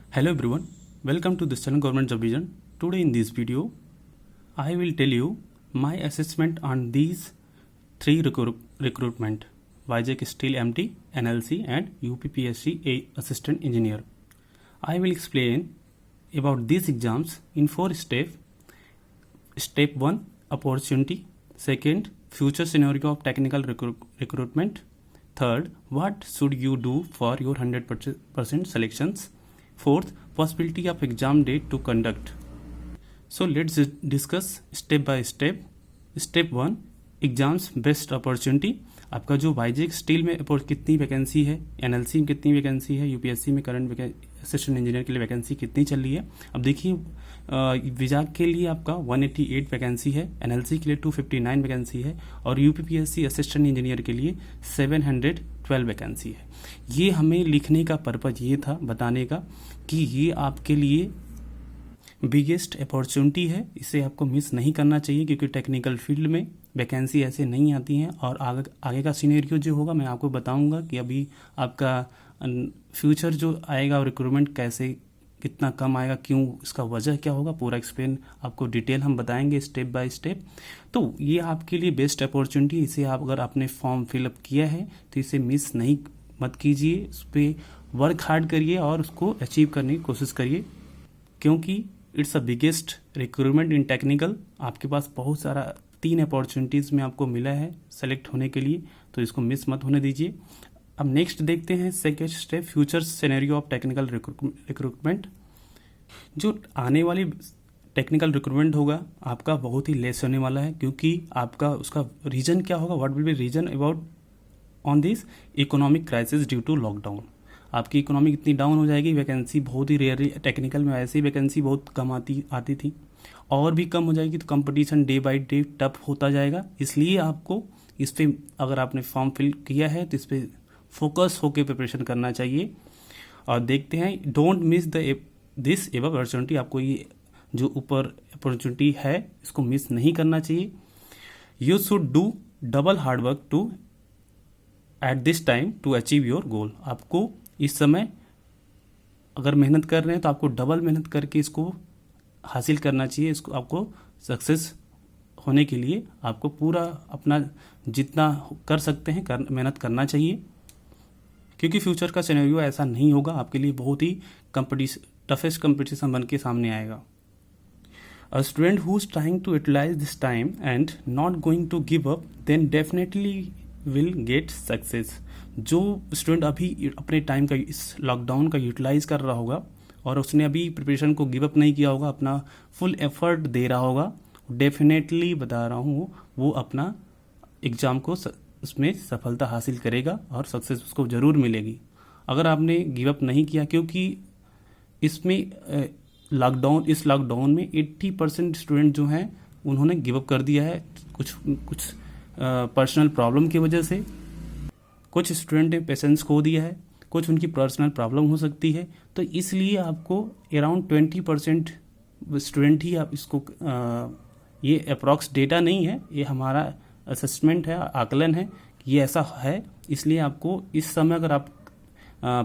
Hello everyone, welcome to the Central Government Job Vision. Today in this video, I will tell you my assessment on these three recruitment: YJK Steel MT, NLC and UPPSC A Assistant Engineer. I will explain about these exams in 4 steps. Step 1, opportunity. Second, future scenario of technical recruitment. Third, what should you do for your 100% selections? Fourth, possibility of exam date to conduct. So let's discuss step by step. Step 1, exams best opportunity. आपका जो वाईजेक steel में कितनी vacancy है, NLC में कितनी vacancy है, UPSC में current assistant engineer के लिए वैकेंसी कितनी चल रही है. अब देखिए विजाग के लिए आपका 188 वैकेंसी है, एनएलसी के लिए 259 वैकेंसी है और यूपीपीएससी असिस्टेंट इंजीनियर के लिए 712 वैकेंसी है. ये हमें लिखने का पर्पज़ ये था बताने का कि ये आपके लिए बिगेस्ट अपॉर्चुनिटी है, इसे आपको मिस नहीं करना चाहिए क्योंकि टेक्निकल फील्ड में वैकेंसी ऐसे नहीं आती हैं. और आगे का सिनेरियो जो होगा मैं आपको बताऊंगा कि अभी आपका फ्यूचर जो आएगा रिक्रूटमेंट कैसे कितना कम आएगा, क्यों, इसका वजह क्या होगा, पूरा एक्सप्लेन आपको डिटेल हम बताएंगे स्टेप बाय स्टेप. तो ये आपके लिए बेस्ट अपॉर्चुनिटी. इसे आप अगर आपने फॉर्म फिलअप किया है तो इसे मिस नहीं मत कीजिए, उस पर वर्क हार्ड करिए और उसको अचीव करने की कोशिश करिए क्योंकि it's a biggest recruitment in technical. आपके पास बहुत सारा 3 अपॉर्चुनिटीज़ में आपको मिला है सेलेक्ट होने के लिए, तो इसको मिस मत होने दीजिए. अब नेक्स्ट देखते हैं second step, future scenario of technical recruitment. जो आने वाली टेक्निकल रिक्रूटमेंट होगा आपका बहुत ही लेस होने वाला है क्योंकि आपका उसका रीजन क्या होगा, what will be reason about on this economic crisis due to lockdown. आपकी इकोनॉमी इतनी डाउन हो जाएगी, वैकेंसी बहुत ही रेयरली, टेक्निकल में ऐसी वैकेंसी बहुत कम आती थी और भी कम हो जाएगी, तो competition day by day tough होता जाएगा. इसलिए आपको इस पर अगर आपने फॉर्म फिल किया है तो इस पर फोकस होकर प्रिपरेशन करना चाहिए. और देखते हैं, don't miss this above opportunity. आपको ये जो ऊपर अपॉर्चुनिटी है इसको मिस नहीं करना चाहिए. You should do double hard work to at this time to achieve your goal. आपको इस समय अगर मेहनत कर रहे हैं तो आपको डबल मेहनत करके इसको हासिल करना चाहिए. इसको आपको सक्सेस होने के लिए आपको पूरा अपना जितना कर सकते हैं मेहनत करना चाहिए क्योंकि फ्यूचर का सिनेरियो ऐसा नहीं होगा, आपके लिए बहुत ही टफेस्ट कंपटीशन बन के सामने आएगा. A student who is trying to utilize this time and not going to give up, then definitely will get success. जो स्टूडेंट अभी अपने टाइम का इस लॉकडाउन का यूटिलाइज कर रहा होगा और उसने अभी प्रिपरेशन को गिव अप नहीं किया होगा, अपना फुल एफर्ट दे रहा होगा, डेफिनेटली बता रहा हूँ वो अपना एग्ज़ाम को उसमें सफलता हासिल करेगा और सक्सेस उसको ज़रूर मिलेगी. अगर आपने गिव अप नहीं किया, क्योंकि इसमें इस लॉकडाउन में 80% स्टूडेंट जो हैं उन्होंने गिव अप कर दिया है कुछ पर्सनल प्रॉब्लम की वजह से. कुछ स्टूडेंट ने पेशेंस खो दिया है, कुछ उनकी पर्सनल प्रॉब्लम हो सकती है. तो इसलिए आपको अराउंड 20% स्टूडेंट ही आप इसको ये अप्रॉक्स डेटा नहीं है, ये हमारा असेसमेंट है, आकलन है कि ये ऐसा है. इसलिए आपको इस समय अगर आप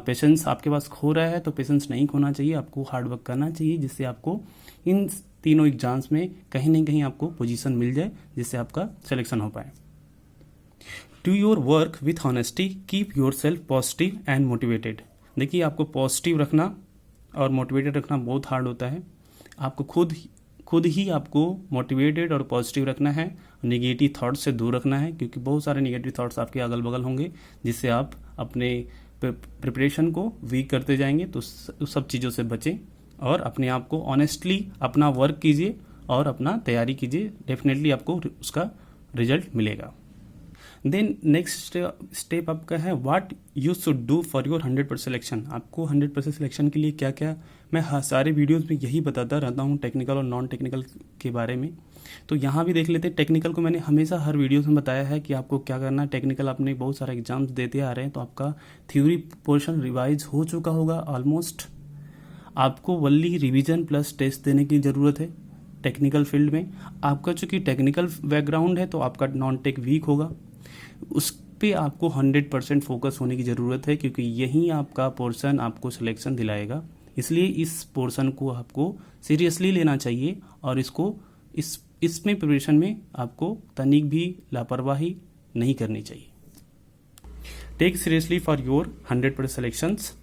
पेशेंस आपके पास खो रहा है तो पेशेंस नहीं खोना चाहिए, आपको हार्ड वर्क करना चाहिए जिससे आपको इन तीनों एग्जाम्स में कहीं ना कहीं आपको पोजीशन मिल जाए जिससे आपका सिलेक्शन हो पाए. Do your work with honesty, keep your self positive and motivated. देखिए आपको पॉजिटिव रखना और मोटिवेटेड रखना बहुत हार्ड होता है. आपको खुद ही आपको मोटिवेटेड और पॉजिटिव रखना है, नेगेटिव थॉट्स से दूर रखना है क्योंकि बहुत सारे नेगेटिव थॉट्स आपके अगल बगल होंगे जिससे आप अपने प्रिपरेशन को वीक करते जाएंगे. तो उस सब चीज़ों से बचें और अपने आप को ऑनेस्टली अपना वर्क कीजिए और अपना तैयारी कीजिए, डेफिनेटली आपको उसका रिजल्ट मिलेगा. देन नेक्स्ट स्टेप आपका है what you should do for your 100% selection. आपको 100% सिलेक्शन के लिए क्या क्या, मैं सारे वीडियोस में यही बताता रहता हूँ टेक्निकल और नॉन टेक्निकल के बारे में. तो यहाँ भी देख लेते हैं. टेक्निकल को मैंने हमेशा हर वीडियोस में बताया है कि आपको क्या करना है. टेक्निकल आपने बहुत सारे एग्जाम्स देते आ रहे हैं तो आपका थ्योरी पोर्शन रिवाइज हो चुका होगा ऑलमोस्ट. आपको वनली रिवीजन प्लस टेस्ट देने की ज़रूरत है टेक्निकल फील्ड में. आपका चूँकि टेक्निकल बैकग्राउंड है तो आपका नॉन टेक वीक होगा, उस पे आपको 100% फोकस होने की ज़रूरत है क्योंकि यही आपका पोर्शन आपको सिलेक्शन दिलाएगा. इसलिए इस पोर्शन को आपको सीरियसली लेना चाहिए और इसमें प्रिपरेशन में आपको तनिक भी लापरवाही नहीं करनी चाहिए। Take seriously for your 100% selections,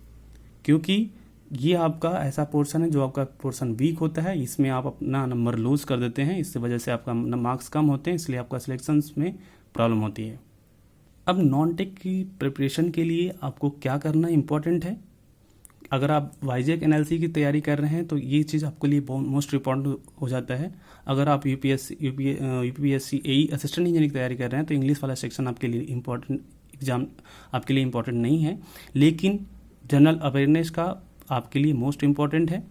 क्योंकि ये आपका ऐसा पोर्शन है जो आपका पोर्शन वीक होता है, इसमें आप अपना नंबर लूज कर देते हैं, इससे वजह से आपका मार्क्स कम होते हैं, इसलिए आपका सिलेक्शंस में प्रॉब्लम होती है। अब नॉन टेक की प्रिपरेशन के लिए आपको क्या करना इम्पोर्टेंट है। अगर आप वाईजेक एनएलसी की तैयारी कर रहे हैं तो ये चीज़ आपके लिए बहुत मोस्ट इम्पॉर्टेंट हो जाता है। अगर आप यूपीएससी एई असिस्टेंट इंजीनियरिंग की तैयारी कर रहे हैं तो इंग्लिश वाला सेक्शन आपके लिए इम्पोर्टेंट एग्जाम आपके लिए इम्पोर्टेंट नहीं है, लेकिन जनरल अवेयरनेस का आपके लिए मोस्ट इम्पॉर्टेंट है।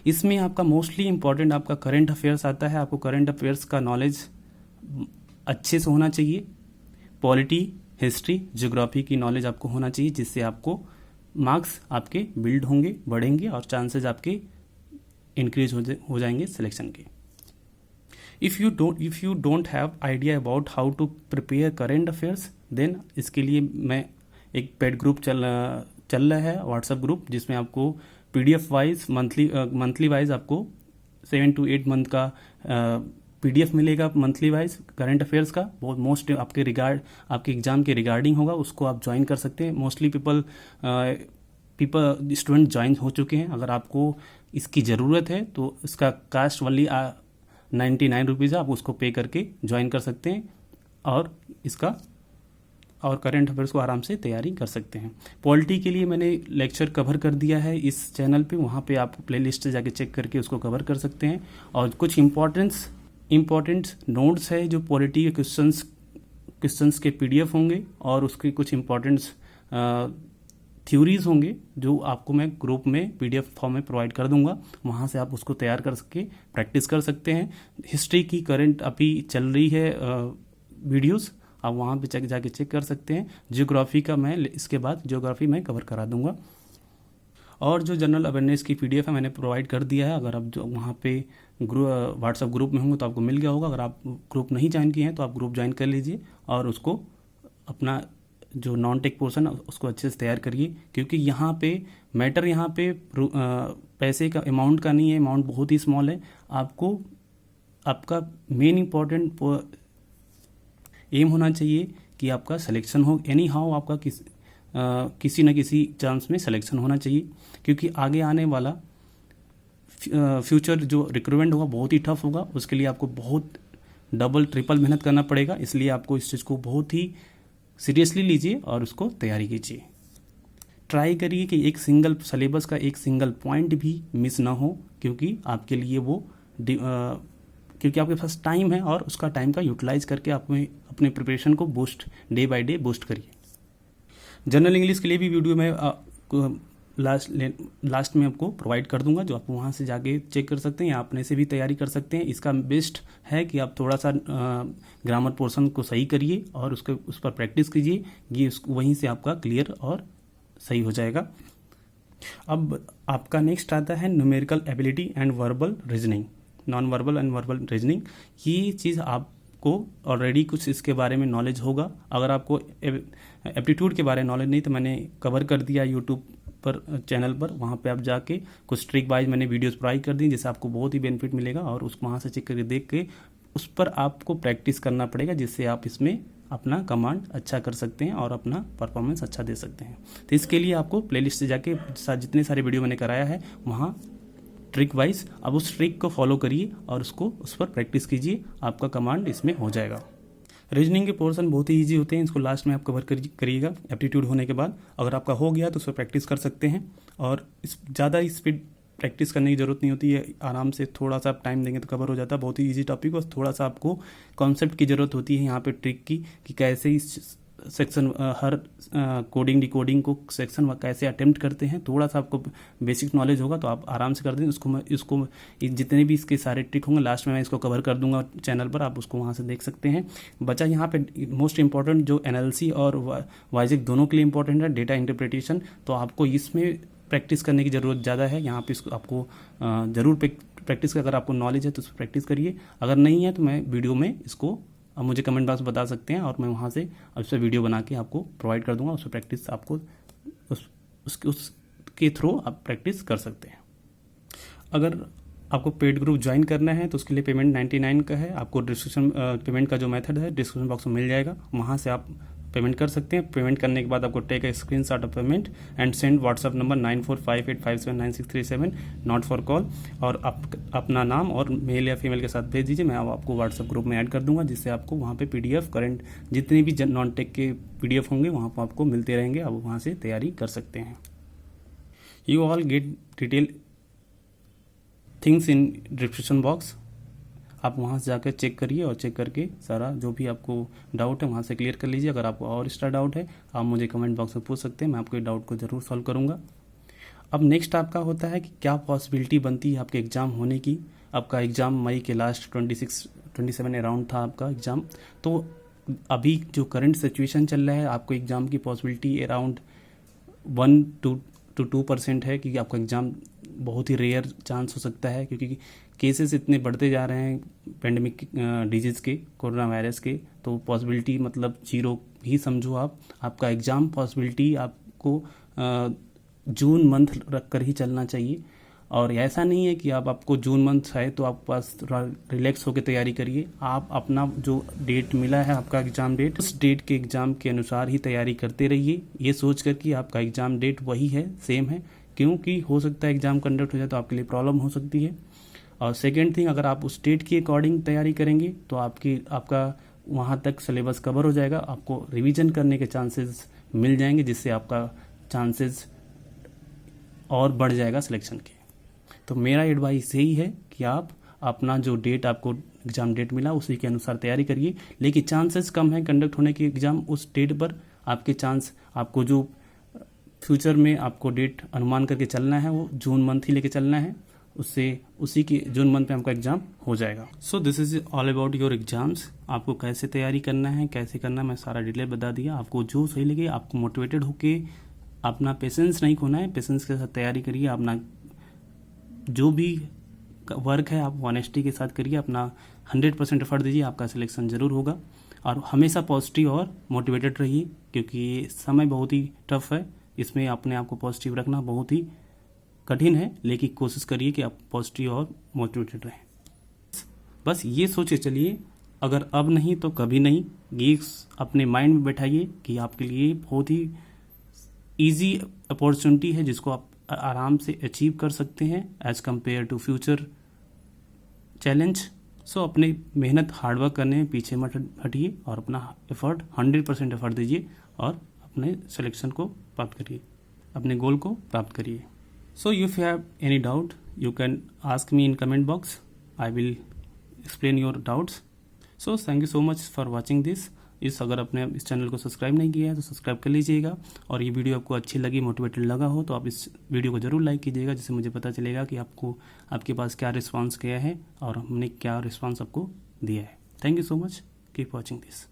इसमें आपका मोस्टली इम्पॉर्टेंट आपका करंट अफेयर्स आता है। आपको करंट अफेयर्स का नॉलेज अच्छे से होना चाहिए। पॉलिटी, हिस्ट्री, ज्योग्राफी की नॉलेज आपको होना चाहिए, जिससे आपको मार्क्स आपके बिल्ड होंगे, बढ़ेंगे और चांसेस आपके इंक्रीज हो जाएंगे सिलेक्शन के। If you don't have idea about how to prepare current affairs, then इसके लिए मैं एक पेड ग्रुप चल रहा है, व्हाट्सएप ग्रुप, जिसमें आपको PDF वाइज मंथली वाइज आपको 7 to 8 मंथ का PDF मिलेगा मंथली वाइज करंट अफेयर्स का। बहुत मोस्ट आपके एग्जाम के रिगार्डिंग होगा, उसको आप ज्वाइन कर सकते हैं। मोस्टली स्टूडेंट ज्वाइन हो चुके हैं। अगर आपको इसकी ज़रूरत है तो इसका कास्ट वाली 99 रुपीज़ है, आप उसको पे करके ज्वाइन कर सकते हैं और करंट अफेयर्स को आराम से तैयारी कर सकते हैं। पॉलिटी के लिए मैंने लेक्चर कवर कर दिया है इस चैनल पे, वहाँ पे आप प्लेलिस्ट से जाके चेक करके उसको कवर कर सकते हैं। और कुछ इम्पोर्टेंट नोट्स है जो पॉलिटी के क्वेश्चंस के PDF होंगे और उसके कुछ इम्पोर्टेंट थ्योरीज होंगे जो आपको मैं ग्रुप में PDF फॉर्म में प्रोवाइड कर दूंगा। वहाँ से आप उसको तैयार कर सके प्रैक्टिस कर सकते हैं। हिस्ट्री की करंट अभी चल रही है वीडियोस, आप वहाँ पे जाके चेक कर सकते हैं। ज्योग्राफी का मैं इसके बाद ज्योग्राफी मैं कवर करा दूंगा। और जो जनरल अवेयरनेस की PDF है मैंने प्रोवाइड कर दिया है। अगर आप जो वहाँ पे व्हाट्सएप ग्रुप में होंगे तो आपको मिल गया होगा। अगर आप ग्रुप नहीं ज्वाइन किए हैं तो आप ग्रुप ज्वाइन कर लीजिए और उसको अपना जो नॉन टेक पोर्शन है उसको अच्छे से तैयार करिए, क्योंकि यहाँ पे मैटर पैसे का अमाउंट का नहीं है, अमाउंट बहुत ही स्मॉल है। आपका मेन इम्पॉर्टेंट एम होना चाहिए कि आपका सिलेक्शन हो, एनी हाउ आपका किसी न किसी चांस में सिलेक्शन होना चाहिए, क्योंकि आगे आने वाला फ्यूचर जो रिक्रूटमेंट होगा बहुत ही टफ होगा। उसके लिए आपको बहुत डबल ट्रिपल मेहनत करना पड़ेगा, इसलिए आपको इस चीज़ को बहुत ही सीरियसली लीजिए और उसको तैयारी कीजिए। ट्राई करिए कि एक सिंगल सिलेबस का एक सिंगल पॉइंट भी मिस ना हो, क्योंकि आपके लिए क्योंकि आपके पास टाइम है और उसका टाइम का यूटिलाइज करके आप अपने प्रिपरेशन को डे बाय डे बूस्ट करिए। जनरल इंग्लिश के लिए भी वीडियो मैं लास्ट में आपको प्रोवाइड कर दूंगा, जो आप वहाँ से जाके चेक कर सकते हैं या अपने से भी तैयारी कर सकते हैं। इसका बेस्ट है कि आप थोड़ा सा ग्रामर पोर्शन को सही करिए और उस पर प्रैक्टिस कीजिए, ये वहीं से आपका क्लियर और सही हो जाएगा। अब आपका नेक्स्ट आता है numerical ability and verbal reasoning, non verbal and verbal reasoning. ये चीज़ आपको ऑलरेडी कुछ इसके बारे में नॉलेज होगा। अगर आपको एप्टीट्यूड के बारे में नॉलेज नहीं तो मैंने कवर कर दिया यूट्यूब पर चैनल पर, वहाँ पे आप जाके कुछ ट्रिक वाइज मैंने वीडियोस प्रोवाइड कर दी, जिससे आपको बहुत ही बेनिफिट मिलेगा और वहाँ से चेक करके देख के उस पर आपको प्रैक्टिस करना पड़ेगा, जिससे आप इसमें अपना कमांड अच्छा कर सकते हैं और अपना परफॉर्मेंस अच्छा दे सकते हैं। तो इसके लिए आपको प्लेलिस्ट से जाके जितने सारे वीडियो मैंने कराया है वहाँ ट्रिक वाइज अब उस ट्रिक को फॉलो करिए और उस पर प्रैक्टिस कीजिए, आपका कमांड इसमें हो जाएगा। रीजनिंग के पोर्शन बहुत ही ईजी होते हैं, इसको लास्ट में आप कवर करिएगा एप्टीट्यूड होने के बाद। अगर आपका हो गया तो उस पर प्रैक्टिस कर सकते हैं और ज़्यादा स्पीड प्रैक्टिस करने की ज़रूरत नहीं होती है, आराम से थोड़ा सा आप टाइम देंगे तो कवर हो जाता है। बहुत ही ईजी टॉपिक, बस थोड़ा सा आपको कॉन्सेप्ट की ज़रूरत होती है यहाँ पे ट्रिक की, कि कैसे इस सेक्शन हर कोडिंग डिकोडिंग को सेक्शन कैसे अटेम्प्ट करते हैं। थोड़ा सा आपको बेसिक नॉलेज होगा तो आप आराम से कर दें। इसको जितने भी इसके सारे ट्रिक होंगे लास्ट में मैं इसको कवर कर दूंगा चैनल पर, आप उसको वहाँ से देख सकते हैं। बचा यहाँ पे मोस्ट इंपॉर्टेंट जो एनालिसिस और वाइजेक दोनों के लिए इंपॉर्टेंट है, डेटा इंटरप्रिटेशन। तो आपको इसमें प्रैक्टिस करने की ज़रूरत ज़्यादा है। यहाँ पे आपको ज़रूर प्रैक्टिस अगर आपको नॉलेज है तो उस पर प्रैक्टिस करिए, अगर नहीं है तो मैं वीडियो में इसको आप मुझे कमेंट बॉक्स में बता सकते हैं और मैं वहाँ से उस पर वीडियो बना के आपको प्रोवाइड कर दूंगा। उस पर प्रैक्टिस आपको के थ्रू आप प्रैक्टिस कर सकते हैं। अगर आपको पेड ग्रुप ज्वाइन करना है तो उसके लिए पेमेंट 99 का है। आपको डिस्क्रिप्शन पेमेंट का जो मेथड है डिस्क्रिप्शन बॉक्स में मिल जाएगा, वहाँ से आप पेमेंट कर सकते हैं। पेमेंट करने के बाद आपको take a screenshot of payment and send WhatsApp number 9458579637 not for call, और अपना नाम और मेल या फीमेल के साथ भेज दीजिए। मैं आपको व्हाट्सअप ग्रुप में ऐड कर दूंगा, जिससे आपको वहाँ पे PDF करंट जितने भी नॉन टेक के PDF होंगे वहाँ पर आपको मिलते रहेंगे। आप वहाँ से तैयारी कर सकते हैं। You all get detail things in description box. आप वहाँ से जाकर चेक करिए और चेक करके सारा जो भी आपको डाउट है वहाँ से क्लियर कर लीजिए। अगर आपको और एक्स्ट्रा डाउट है आप मुझे कमेंट बॉक्स में पूछ सकते हैं, मैं आपके डाउट को ज़रूर सॉल्व करूँगा। अब नेक्स्ट आपका होता है कि क्या पॉसिबिलिटी बनती है आपके एग्ज़ाम होने की। आपका एग्ज़ाम मई के लास्ट 27 अराउंड था आपका एग्ज़ाम। तो अभी जो करंट सिचुएशन चल रहा है, आपको एग्ज़ाम की पॉसिबिलिटी अराउंड 1 to 2% है कि आपका एग्ज़ाम बहुत ही रेयर चांस हो सकता है, क्योंकि केसेस इतने बढ़ते जा रहे हैं पेंडेमिक डिजीज़ के, कोरोना वायरस के। तो पॉसिबिलिटी मतलब 0 ही समझो आप। आपका एग्ज़ाम पॉसिबिलिटी आपको जून मंथ रख कर ही चलना चाहिए। और ऐसा नहीं है कि आपको जून मंथ है तो आप पास रिलैक्स होकर तैयारी करिए। आप अपना जो डेट मिला है आपका एग्ज़ाम डेट, उस डेट के एग्ज़ाम के अनुसार ही तैयारी करते रहिए, ये सोच कर कि आपका एग्ज़ाम डेट वही है, सेम है। क्योंकि हो सकता है एग्ज़ाम कंडक्ट हो जाए तो आपके लिए प्रॉब्लम हो सकती है। और सेकेंड थिंग, अगर आप उस डेट के अकॉर्डिंग तैयारी करेंगे तो आपका वहाँ तक सिलेबस कवर हो जाएगा, आपको रिवीजन करने के चांसेस मिल जाएंगे, जिससे आपका चांसेस और बढ़ जाएगा सिलेक्शन के। तो मेरा एडवाइस यही है कि आप अपना जो डेट आपको एग्ज़ाम डेट मिला उसी के अनुसार तैयारी करिए। लेकिन चांसेस कम है कंडक्ट होने के एग्ज़ाम उस डेट पर। आपके चांस, आपको जो फ्यूचर में आपको डेट अनुमान करके चलना है वो जून मंथ ही लेके चलना है, उससे उसी की जून मंथ में आपका एग्ज़ाम हो जाएगा। So this is all about your exams. आपको कैसे तैयारी करना है, कैसे करना है, मैं सारा डिटेल बता दिया। आपको जो सही लगे, आपको मोटिवेटेड होके अपना पेशेंस नहीं खोना है, पेशेंस के साथ तैयारी करिए। अपना जो भी वर्क है आप ऑनेस्टी के साथ करिए, अपना 100% एफर्ट दीजिए, आपका सिलेक्शन ज़रूर होगा। और हमेशा पॉजिटिव और मोटिवेटेड रहिए, क्योंकि ये समय बहुत ही टफ है। इसमें अपने आप को पॉजिटिव रखना बहुत ही कठिन है, लेकिन कोशिश करिए कि आप पॉजिटिव और मोटिवेटेड रहें। बस ये सोचे चलिए, अगर अब नहीं तो कभी नहीं। ये अपने माइंड में बैठाइए कि आपके लिए बहुत ही ईजी अपॉर्चुनिटी है, जिसको आप आराम से अचीव कर सकते हैं as compare to future challenge. So अपने मेहनत हार्डवर्क करने में पीछे मत हटिए और अपना एफर्ट 100% एफर्ट दीजिए और अपने सिलेक्शन को प्राप्त करिए, अपने गोल को प्राप्त करिए। So if you have any doubt you can ask me in comment box, I will explain your doubts. So thank you so much for watching this. अगर आपने इस चैनल को सब्सक्राइब नहीं किया है तो सब्सक्राइब कर लीजिएगा, और ये वीडियो आपको अच्छी लगी, मोटिवेटेड लगा हो तो आप इस वीडियो को ज़रूर लाइक कीजिएगा, जिससे मुझे पता चलेगा कि आपके पास क्या रिस्पांस गया है और हमने क्या रिस्पांस आपको दिया है। Thank you so much, keep watching this.